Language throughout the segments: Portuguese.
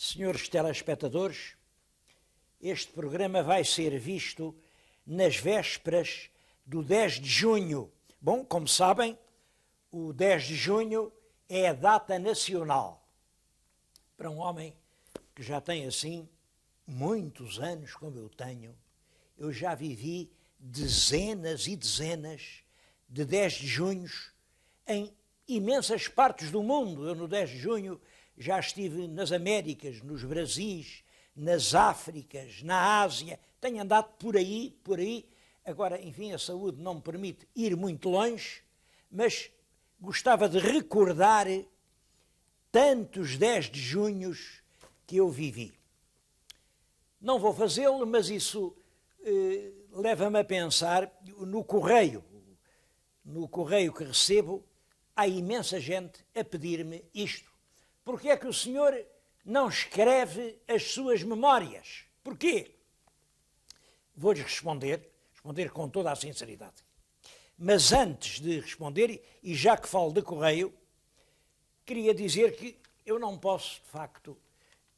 Senhores telespectadores, este programa vai ser visto nas vésperas do 10 de junho. Bom, como sabem, o 10 de junho é a data nacional. Para um homem que já tem assim muitos anos como eu tenho, eu já vivi dezenas e dezenas de 10 de junhos em imensas partes do mundo. Eu no 10 de junho já estive nas Américas, nos Brasis, nas Áfricas, na Ásia, tenho andado por aí. Agora, enfim, a saúde não me permite ir muito longe, mas gostava de recordar tantos 10 de junhos que eu vivi. Não vou fazê-lo, mas isso leva-me a pensar no correio que recebo, há imensa gente a pedir-me isto. Porque é que o senhor não escreve as suas memórias? Porquê? Vou-lhes responder com toda a sinceridade. Mas antes de responder, e já que falo de correio, queria dizer que eu não posso, de facto,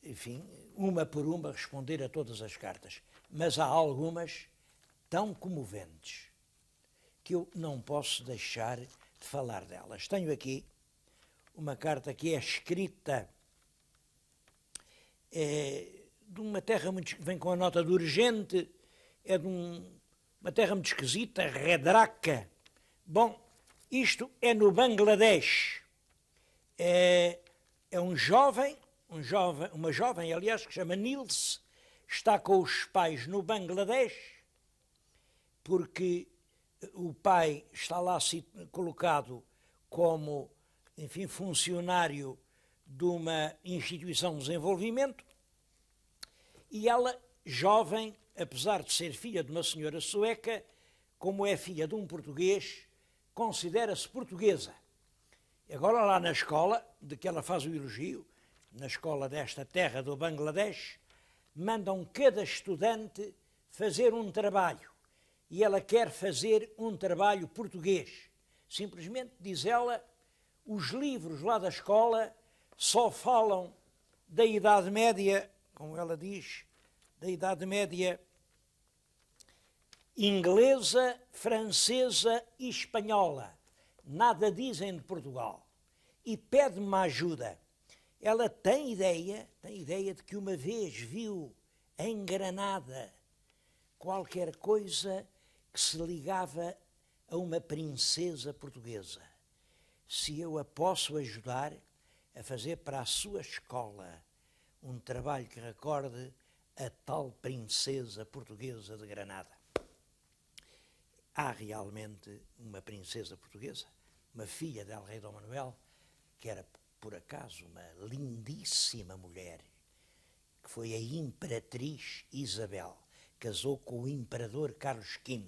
enfim, uma por uma, responder a todas as cartas. Mas há algumas tão comoventes que eu não posso deixar de falar delas. Tenho aqui uma carta que é escrita de uma terra muito... vem com a nota de urgente, é de uma terra muito esquisita, Redraka. Bom, isto é no Bangladesh. É uma jovem, aliás, que se chama Nils, está com os pais no Bangladesh, porque o pai está lá colocado como, enfim, funcionário de uma instituição de desenvolvimento, e ela, jovem, apesar de ser filha de uma senhora sueca, como é filha de um português, considera-se portuguesa. Agora lá na escola, de que ela faz o elogio, na escola desta terra do Bangladesh, mandam cada estudante fazer um trabalho, e ela quer fazer um trabalho português. Simplesmente, diz ela, os livros lá da escola só falam da Idade Média, como ela diz, da Idade Média inglesa, francesa e espanhola. Nada dizem de Portugal. E pede-me ajuda. Ela tem ideia de que uma vez viu em Granada qualquer coisa que se ligava a uma princesa portuguesa. Se eu a posso ajudar a fazer para a sua escola um trabalho que recorde a tal princesa portuguesa de Granada. Há realmente uma princesa portuguesa, uma filha del rei Dom Manuel, que era, por acaso, uma lindíssima mulher, que foi a Imperatriz Isabel, casou com o Imperador Carlos V.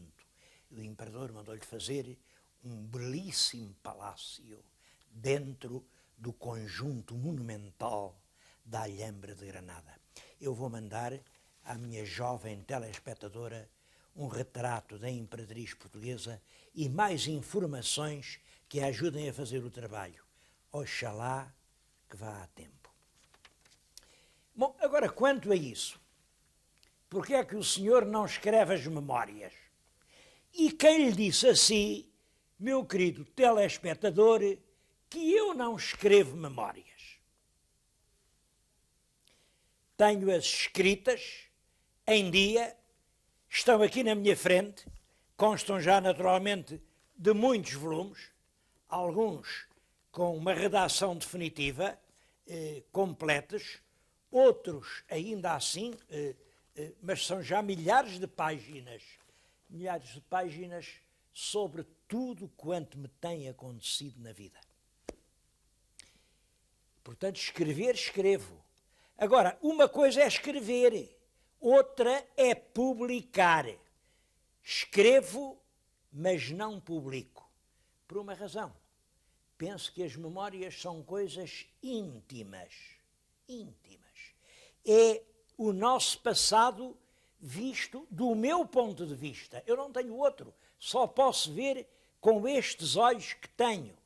O Imperador mandou-lhe fazer um belíssimo palácio dentro do conjunto monumental da Alhambra de Granada. Eu vou mandar à minha jovem telespectadora um retrato da Imperatriz Portuguesa e mais informações que a ajudem a fazer o trabalho. Oxalá que vá a tempo. Bom, agora quanto a isso, porque é que o senhor não escreve as memórias? E quem lhe disse assim, meu querido telespectador, que eu não escrevo memórias? Tenho-as escritas em dia, estão aqui na minha frente, constam já naturalmente de muitos volumes, alguns com uma redação definitiva, completos, outros ainda assim, mas são já milhares de páginas sobre tudo quanto me tem acontecido na vida. Portanto, escrevo. Agora, uma coisa é escrever, outra é publicar. Escrevo, mas não publico. Por uma razão. Penso que as memórias são coisas íntimas. É o nosso passado visto do meu ponto de vista. Eu não tenho outro. Só posso ver com estes olhos que tenho.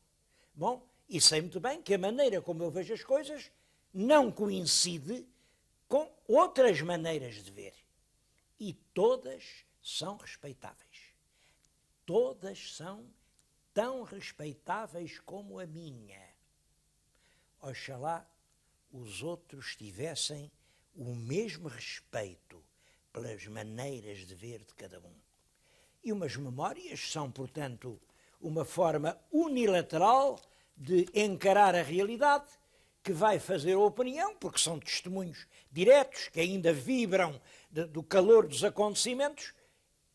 Bom, e sei muito bem que a maneira como eu vejo as coisas não coincide com outras maneiras de ver. E todas são respeitáveis. Todas são tão respeitáveis como a minha. Oxalá os outros tivessem o mesmo respeito pelas maneiras de ver de cada um. E umas memórias são, portanto, uma forma unilateral de encarar a realidade, que vai fazer a opinião, porque são testemunhos diretos, que ainda vibram do calor dos acontecimentos.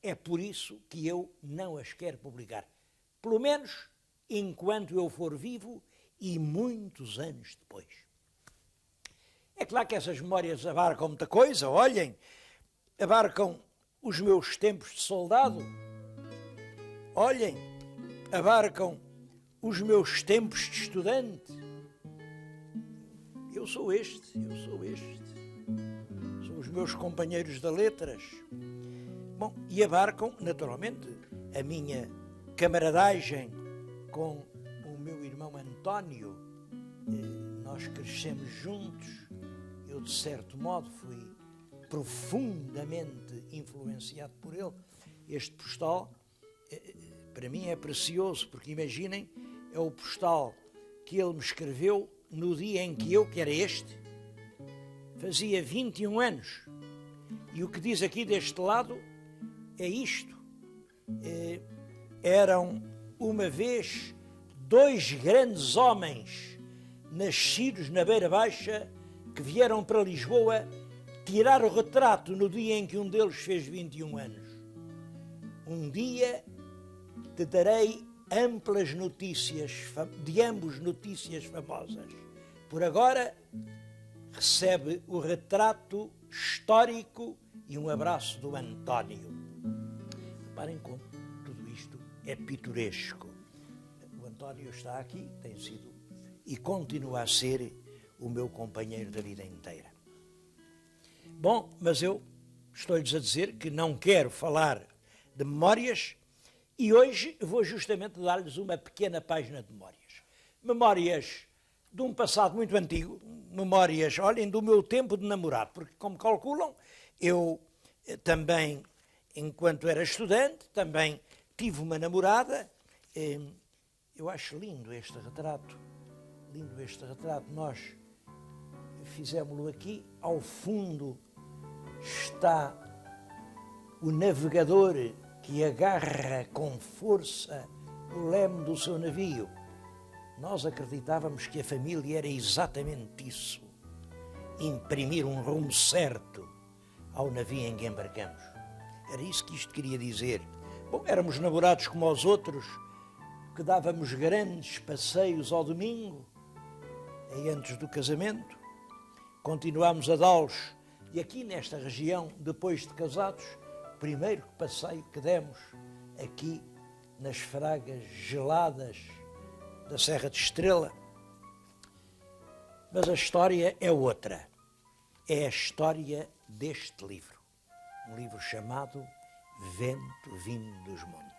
É por isso que eu não as quero publicar. Pelo menos enquanto eu for vivo e muitos anos depois. É claro que essas memórias abarcam muita coisa, olhem, abarcam os meus tempos de soldado, olhem, abarcam os meus tempos de estudante. Eu sou este. São os meus companheiros de letras. Bom, e abarcam, naturalmente, a minha camaradagem com o meu irmão António. Nós crescemos juntos. Eu, de certo modo, fui profundamente influenciado por ele. Este postal, para mim, é precioso, porque imaginem, é o postal que ele me escreveu no dia em que eu, que era este, fazia 21 anos. E o que diz aqui deste lado é isto. Eram uma vez dois grandes homens nascidos na Beira Baixa que vieram para Lisboa tirar o retrato no dia em que um deles fez 21 anos. Um dia te darei amplas notícias, de ambos notícias famosas. Por agora, recebe o retrato histórico e um abraço do António. Reparem como tudo isto é pitoresco. O António está aqui, tem sido e continua a ser o meu companheiro da vida inteira. Bom, mas eu estou-lhes a dizer que não quero falar de memórias e hoje vou justamente dar-lhes uma pequena página de memórias. Memórias de um passado muito antigo, memórias, olhem, do meu tempo de namorado, porque, como calculam, eu também, enquanto era estudante, também tive uma namorada. Eu acho lindo este retrato, Nós fizemos-lo aqui, ao fundo está o navegador que agarra com força o leme do seu navio. Nós acreditávamos que a família era exatamente isso, imprimir um rumo certo ao navio em que embarcamos. Era isso que isto queria dizer. Bom, éramos namorados como os outros, que dávamos grandes passeios ao domingo, e antes do casamento, continuámos a dá-los, e aqui nesta região, depois de casados, o primeiro passeio que demos aqui nas fragas geladas da Serra de Estrela. Mas a história é outra. É a história deste livro. Um livro chamado Vento Vindo dos Montes.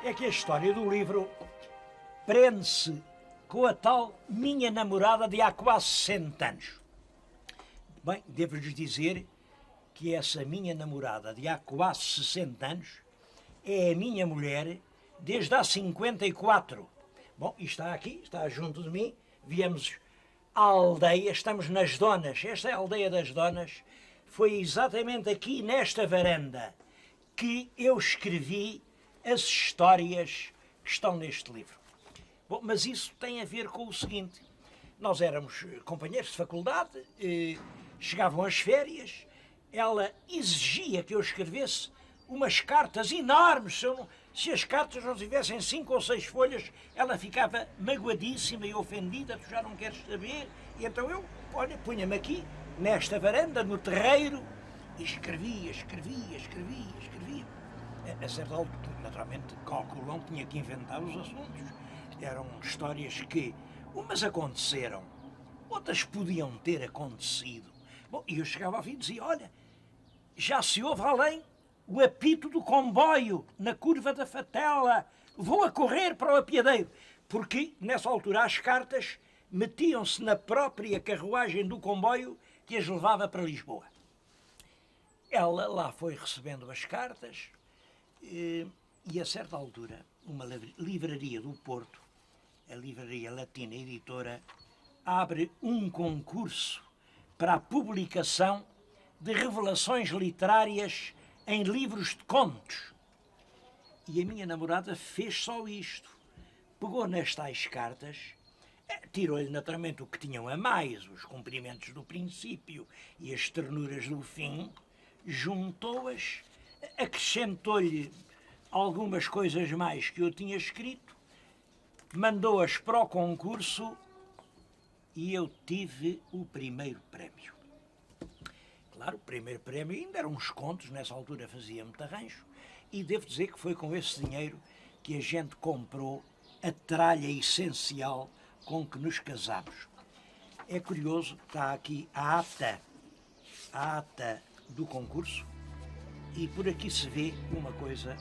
É que a história do livro prende-se com a tal minha namorada de há quase 60 anos. Bem, devo-lhes dizer que essa minha namorada de há quase 60 anos é a minha mulher desde há 54. Bom, e está aqui, está junto de mim, viemos à aldeia, estamos nas Donas. Esta é a aldeia das Donas. Foi exatamente aqui nesta varanda que eu escrevi as histórias que estão neste livro. Bom, mas isso tem a ver com o seguinte: nós éramos companheiros de faculdade, chegavam as férias, ela exigia que eu escrevesse umas cartas enormes. Se as cartas não tivessem 5 ou 6 folhas, ela ficava magoadíssima e ofendida, tu já não queres saber. E então eu, olha, punha-me aqui, nesta varanda, no terreiro, e escrevia. A certa altura, naturalmente, Calculão tinha que inventar os assuntos. Eram histórias que umas aconteceram, outras podiam ter acontecido. Bom, e eu chegava ao fim e dizia, olha, já se ouve além o apito do comboio na curva da Fatela. Vou a correr para o apiadeiro. Porque, nessa altura, as cartas metiam-se na própria carruagem do comboio que as levava para Lisboa. Ela lá foi recebendo as cartas e, a certa altura, uma livraria do Porto, a Livraria Latina Editora, abre um concurso para a publicação de revelações literárias em livros de contos. E a minha namorada fez só isto. Pegou nas tais cartas, tirou-lhe naturalmente o que tinham a mais, os cumprimentos do princípio e as ternuras do fim, juntou-as, acrescentou-lhe algumas coisas mais que eu tinha escrito, mandou-as para o concurso e eu tive o primeiro prémio. Claro, o primeiro prémio ainda eram uns contos, nessa altura fazia muito arranjo, e devo dizer que foi com esse dinheiro que a gente comprou a tralha essencial com que nos casamos. É curioso, está aqui a ata do concurso, e por aqui se vê uma coisa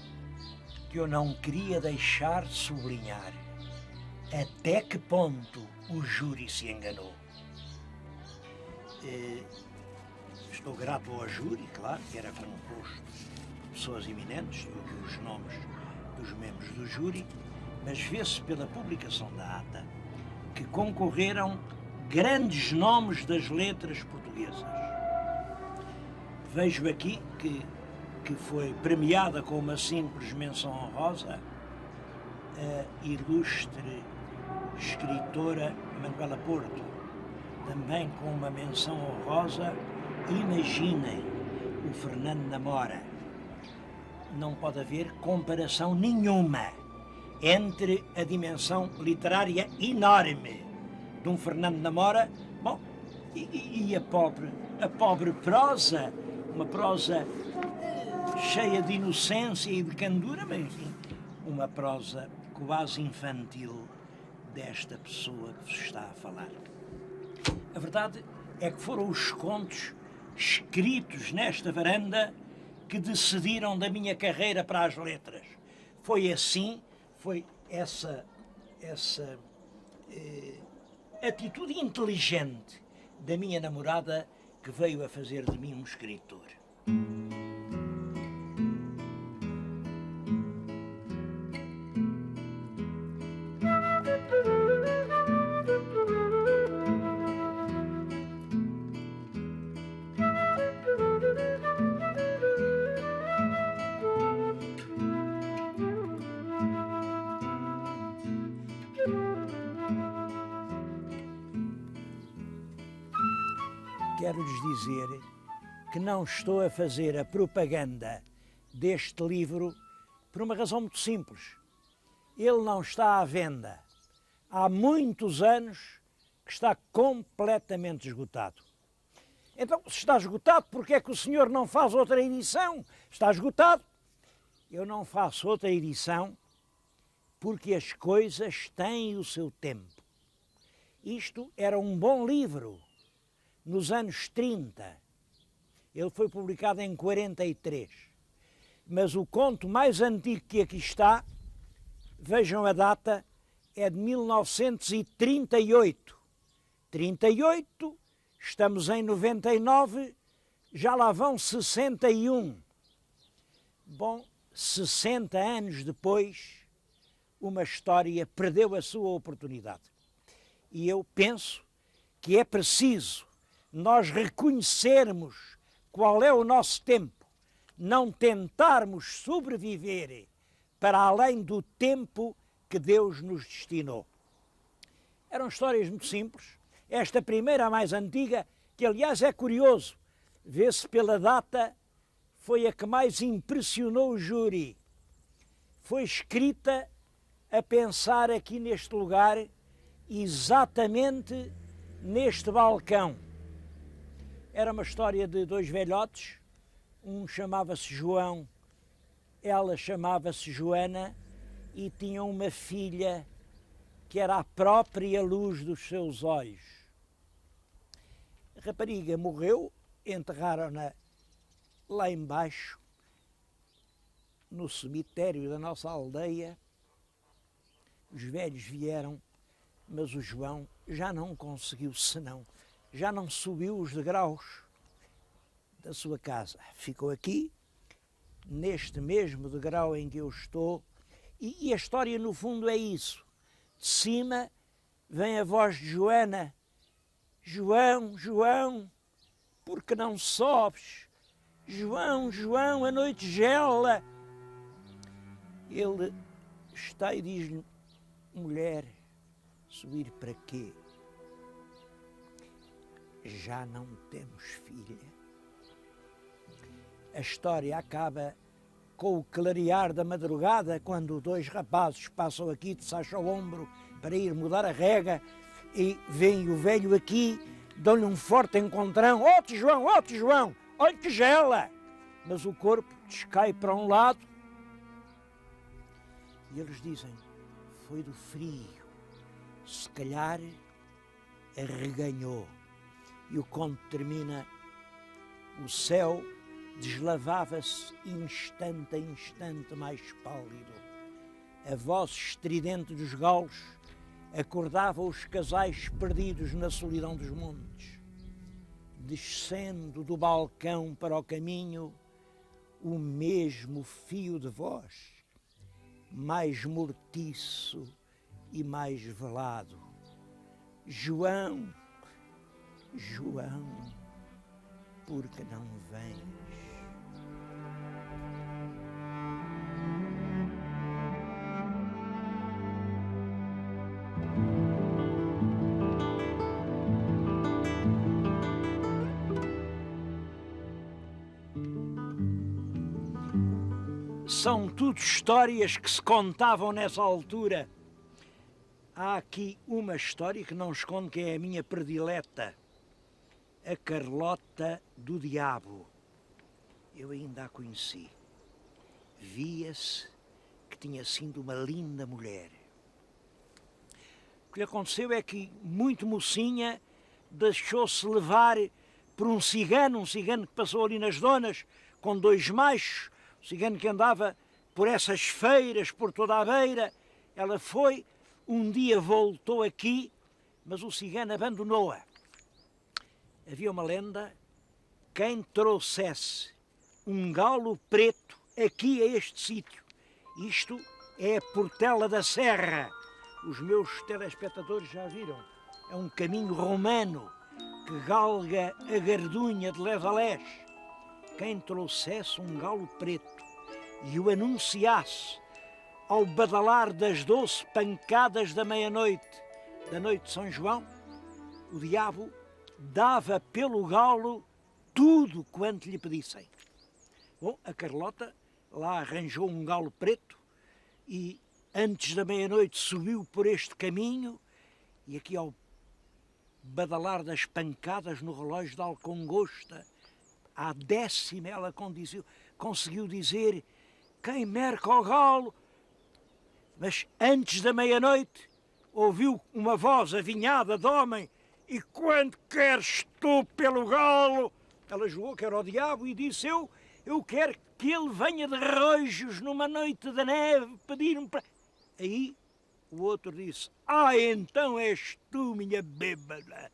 que eu não queria deixar de sublinhar. Até que ponto o júri se enganou? Estou grato ao júri, claro, que era composto de pessoas eminentes, os nomes dos membros do júri, mas vê-se pela publicação da ata que concorreram grandes nomes das letras portuguesas. Vejo aqui que foi premiada com uma simples menção honrosa a ilustre escritora Manuela Porto, também com uma menção honrosa, imaginem, o Fernando Namora. Não pode haver comparação nenhuma entre a dimensão literária enorme de um Fernando Namora, bom, e a pobre prosa, uma prosa cheia de inocência e de candura, mas enfim, uma prosa quase infantil desta pessoa que vos está a falar. A verdade é que foram os contos escritos nesta varanda que decidiram da minha carreira para as letras. Foi assim, foi essa atitude inteligente da minha namorada que veio a fazer de mim um escritor. Quero-lhes dizer que não estou a fazer a propaganda deste livro por uma razão muito simples. Ele não está à venda. Há muitos anos que está completamente esgotado. Então, se está esgotado, por que é que o senhor não faz outra edição? Está esgotado. Eu não faço outra edição porque as coisas têm o seu tempo. Isto era um bom livro. Nos anos 30, ele foi publicado em 43, mas o conto mais antigo que aqui está, vejam a data, é de 1938. 38, estamos em 99, já lá vão 61. Bom, 60 anos depois, uma história perdeu a sua oportunidade. E eu penso que é preciso nós reconhecermos qual é o nosso tempo, não tentarmos sobreviver para além do tempo que Deus nos destinou. Eram histórias muito simples. Esta primeira, a mais antiga, que aliás é curioso, vê-se pela data, foi a que mais impressionou o júri. Foi escrita a pensar aqui neste lugar, exatamente neste balcão. Era uma história de dois velhotes, um chamava-se João Ela chamava-se Joana e tinha uma filha que era a própria luz dos seus olhos. A rapariga morreu, enterraram-na lá embaixo, no cemitério da nossa aldeia. Os velhos vieram, mas o João já não conseguiu, senão, já não subiu os degraus da sua casa. Ficou aqui, neste mesmo degrau em que eu estou, e a história no fundo é isso. De cima vem a voz de Joana: João, João, por que não sobes? João, João, a noite gela. Ele está e diz-lhe: mulher, subir para quê? Já não temos filha. A história acaba com o clarear da madrugada, quando dois rapazes passam aqui de sacho ao ombro para ir mudar a rega e vem o velho aqui, dão-lhe um forte encontrão: ó tio João, olha que gela! Mas o corpo descai para um lado e eles dizem: foi do frio, se calhar arreganhou. E o conto termina: o céu deslavava-se instante a instante mais pálido. A voz estridente dos galos acordava os casais perdidos na solidão dos montes. Descendo do balcão para o caminho, o mesmo fio de voz, mais mortiço e mais velado: João, João, por que não vens? São tudo histórias que se contavam nessa altura. Há aqui uma história que não escondo, que é a minha predileta: a Carlota do Diabo. Eu ainda a conheci. Via-se que tinha sido uma linda mulher. O que lhe aconteceu é que, muito mocinha, deixou-se levar por um cigano que passou ali nas donas, com dois machos, o cigano que andava por essas feiras, por toda a beira. Ela foi, um dia voltou aqui, mas o cigano abandonou-a. Havia uma lenda: quem trouxesse um galo preto aqui a este sítio. Isto é a Portela da Serra. Os meus telespectadores já viram. É um caminho romano que galga a Gardunha de Les a Les. Quem trouxesse um galo preto e o anunciasse ao badalar das 12 pancadas da meia-noite, da noite de São João, o diabo dava pelo galo tudo quanto lhe pedissem. Bom, a Carlota lá arranjou um galo preto e antes da meia-noite subiu por este caminho e aqui ao badalar das pancadas no relógio de Alcongosta, à 10ª ela conseguiu dizer: quem merca o galo. Mas antes da meia-noite ouviu uma voz avinhada de homem: e quando queres tu pelo galo? Ela julgou que era o diabo e disse: eu quero que ele venha de Rojos numa noite de neve pedir-me para... Aí o outro disse: então és tu, minha bêbada.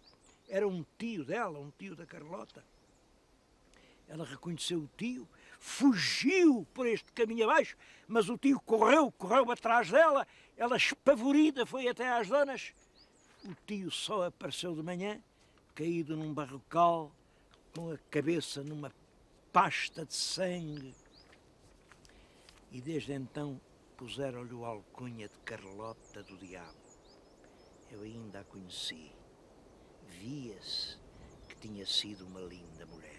Era um tio dela, um tio da Carlota. Ela reconheceu o tio, fugiu por este caminho abaixo, mas o tio correu atrás dela. Ela, espavorida, foi até às donas. O tio só apareceu de manhã, caído num barrocal, com a cabeça numa pasta de sangue. E desde então puseram-lhe o alcunha de Carlota do Diabo. Eu ainda a conheci. Via-se que tinha sido uma linda mulher.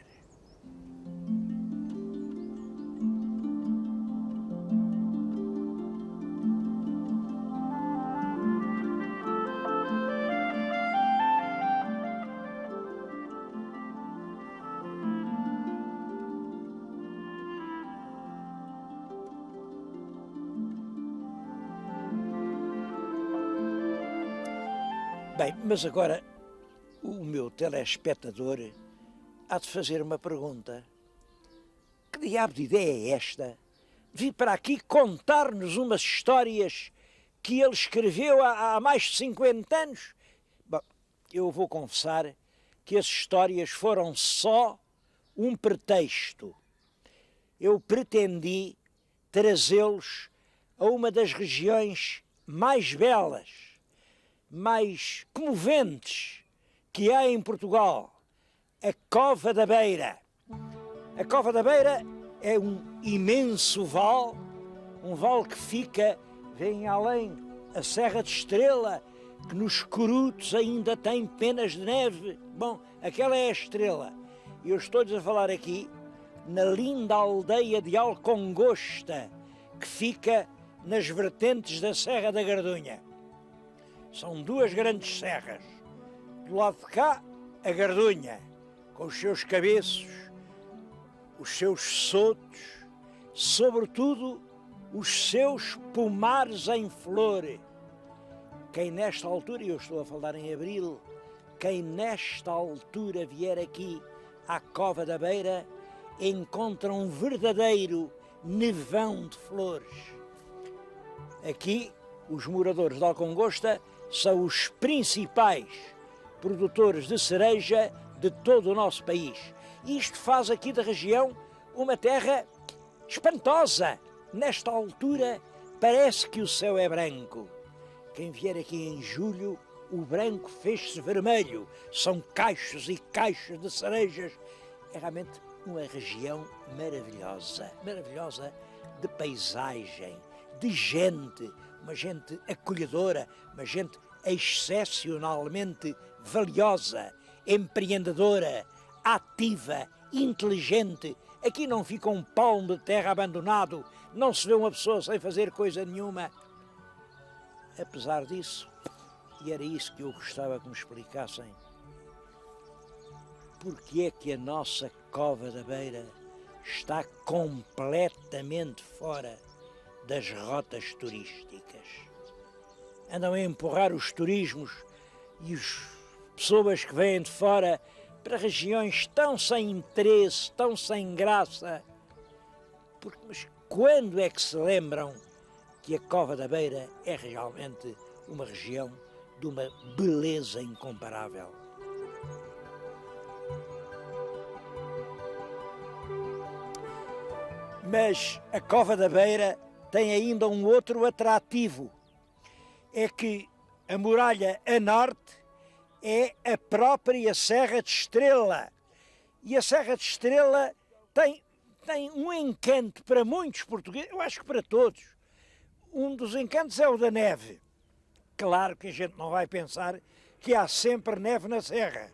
Bem, mas agora o meu telespectador há de fazer uma pergunta. Que diabo de ideia é esta? Vir para aqui contar-nos umas histórias que ele escreveu há mais de 50 anos? Bom, eu vou confessar que as histórias foram só um pretexto. Eu pretendi trazê-los a uma das regiões mais belas, mais comoventes que há em Portugal, a Cova da Beira. A Cova da Beira é um imenso vale, um vale que fica, vem além, a Serra de Estrela, que nos Corutos ainda tem penas de neve. Bom, aquela é a Estrela. E eu estou-lhes a falar aqui na linda aldeia de Alcongosta, que fica nas vertentes da Serra da Gardunha. São duas grandes serras. Do lado de cá, a Gardunha, com os seus cabeços, os seus sotos, sobretudo os seus pomares em flor. Quem nesta altura, e eu estou a falar em abril, quem nesta altura vier aqui à Cova da Beira, encontra um verdadeiro nevão de flores. Aqui, os moradores de Alcongosta são os principais produtores de cereja de todo o nosso país. Isto faz aqui da região uma terra espantosa. Nesta altura, parece que o céu é branco. Quem vier aqui em julho, o branco fez-se vermelho. São caixos e caixos de cerejas. É realmente uma região maravilhosa, maravilhosa de paisagem, de gente, uma gente acolhedora, uma gente excepcionalmente valiosa, empreendedora, ativa, inteligente. Aqui não fica um palmo de terra abandonado, não se vê uma pessoa sem fazer coisa nenhuma. Apesar disso, e era isso que eu gostava que me explicassem, porque é que a nossa Cova da Beira está completamente fora das rotas turísticas? Andam a empurrar os turismos e as pessoas que vêm de fora para regiões tão sem interesse, tão sem graça. Mas quando é que se lembram que a Cova da Beira é realmente uma região de uma beleza incomparável? Mas a Cova da Beira tem ainda um outro atrativo. É que a muralha a norte é a própria Serra de Estrela. E a Serra de Estrela tem um encanto para muitos portugueses, eu acho que para todos. Um dos encantos é o da neve. Claro que a gente não vai pensar que há sempre neve na serra.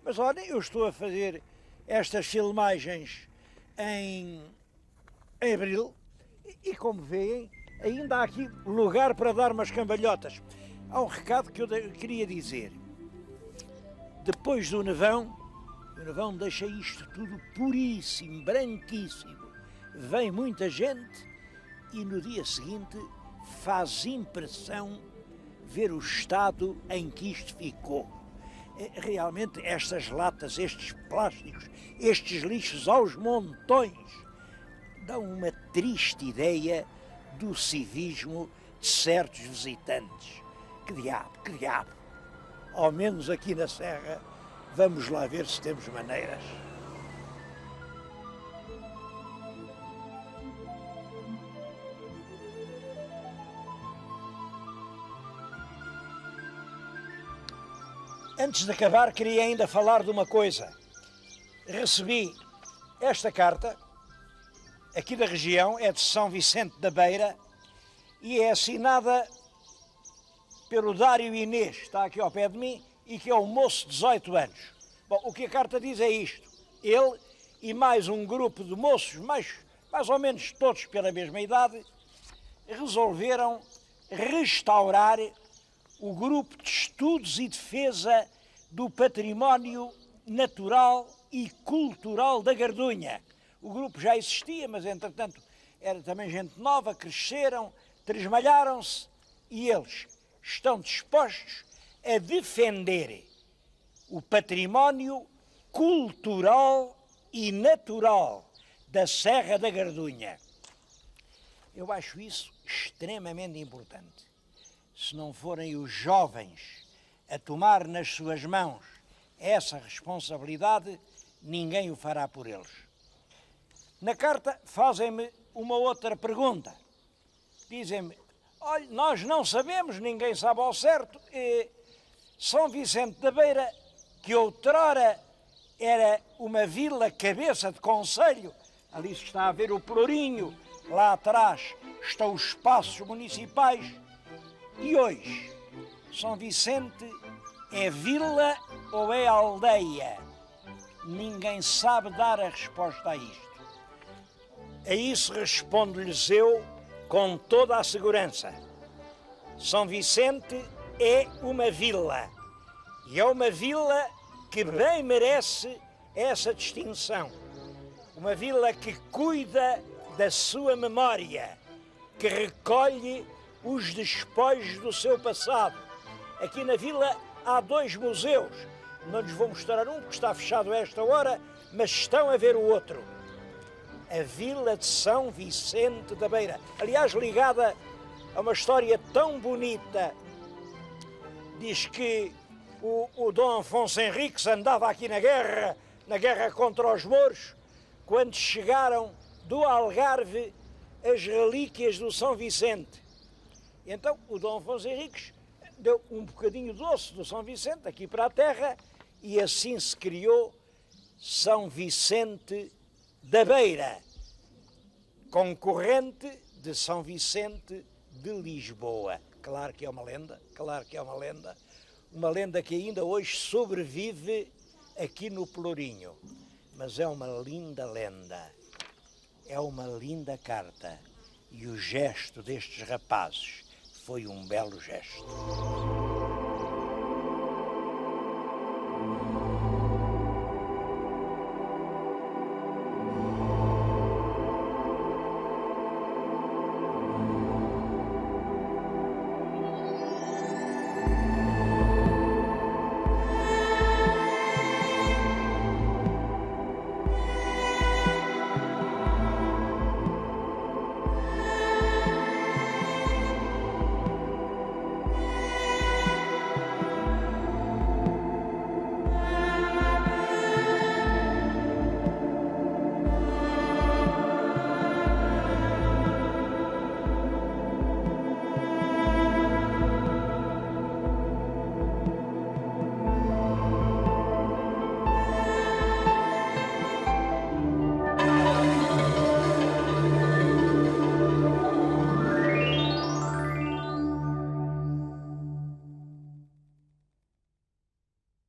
Mas olha, eu estou a fazer estas filmagens em abril e como veem, ainda há aqui lugar para dar umas cambalhotas. Há um recado que eu queria dizer. Depois do nevão, o nevão deixa isto tudo puríssimo, branquíssimo. Vem muita gente e no dia seguinte faz impressão ver o estado em que isto ficou. Realmente estas latas, estes plásticos, estes lixos aos montões, dão uma triste ideia do civismo de certos visitantes. Que diabo, que diabo! Ao menos aqui na Serra, vamos lá ver se temos maneiras. Antes de acabar, queria ainda falar de uma coisa. Recebi esta carta, aqui da região, é de São Vicente da Beira, e é assinada pelo Dário Inês, está aqui ao pé de mim, e que é um moço de 18 anos. Bom, o que a carta diz é isto. Ele e mais um grupo de moços, mais ou menos todos pela mesma idade, resolveram restaurar o Grupo de Estudos e Defesa do Património Natural e Cultural da Gardunha. O grupo já existia, mas entretanto era também gente nova, cresceram, tresmalharam-se e eles estão dispostos a defender o património cultural e natural da Serra da Gardunha. Eu acho isso extremamente importante. Se não forem os jovens a tomar nas suas mãos essa responsabilidade, ninguém o fará por eles. Na carta fazem-me uma outra pergunta. Dizem-me, olha, nós não sabemos, ninguém sabe ao certo, São Vicente da Beira, que outrora era uma vila cabeça de concelho, ali se está a ver o Pelourinho, lá atrás estão os espaços municipais, e hoje São Vicente é vila ou é aldeia? Ninguém sabe dar a resposta a isto. A isso respondo-lhes eu com toda a segurança. São Vicente é uma vila, e é uma vila que bem merece essa distinção. Uma vila que cuida da sua memória, que recolhe os despojos do seu passado. Aqui na vila há 2 museus. Não lhes vou mostrar um, porque está fechado a esta hora, mas estão a ver o outro. A Vila de São Vicente da Beira. Aliás, ligada a uma história tão bonita. Diz que o Dom Afonso Henriques andava aqui na guerra contra os mouros, quando chegaram do Algarve as relíquias do São Vicente. E então o Dom Afonso Henriques deu um bocadinho de osso do São Vicente aqui para a terra, e assim se criou São Vicente da Beira, concorrente de São Vicente de Lisboa. Claro que é uma lenda, claro que é uma lenda que ainda hoje sobrevive aqui no Pelourinho. Mas é uma linda lenda, é uma linda carta, e o gesto destes rapazes foi um belo gesto.